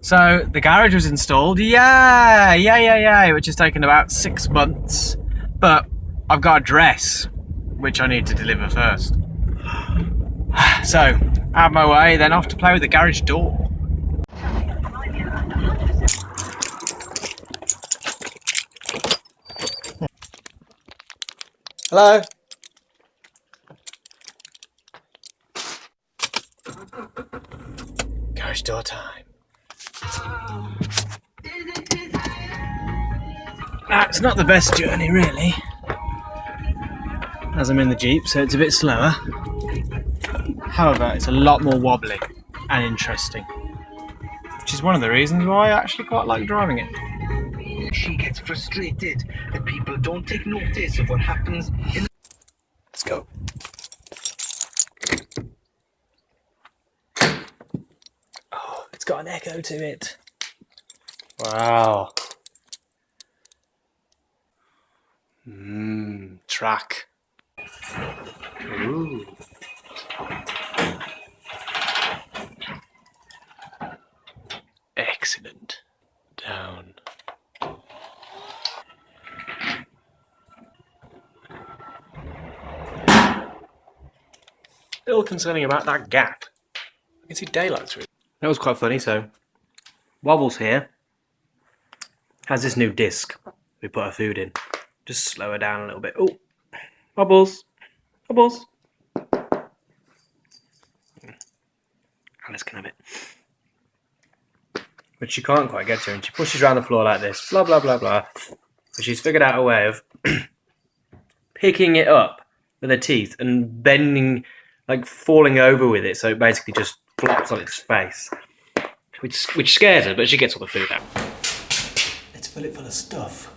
So the garage was installed, yeah, which has taken about 6 months. But I've got a dress, which I need to deliver first. So, out of my way, then off to play with the garage door. Hello? Garage door time. Now, it's not the best journey, really, as I'm in the Jeep, so it's a bit slower. However, it's a lot more wobbly and interesting, which is one of the reasons why I actually quite like driving it. She gets frustrated that people don't take notice of what happens in. Let's go. Oh, it's got an echo to it. Wow. Track. Ooh. Excellent. Down. Little concerning about that gap. I can see daylight through it. That was quite funny. So, Wobbles here has this new disc we put our food in. Just slow her down a little bit. Oh, Wobbles. Wobbles. Alice can have it. But she can't quite get to it, and she pushes around the floor like this. Blah, blah, blah, blah. But she's figured out a way of picking it up with her teeth and bending, like falling over with it, so it basically just flops on its face. Which scares her, but she gets all the food out. Let's fill it full of stuff.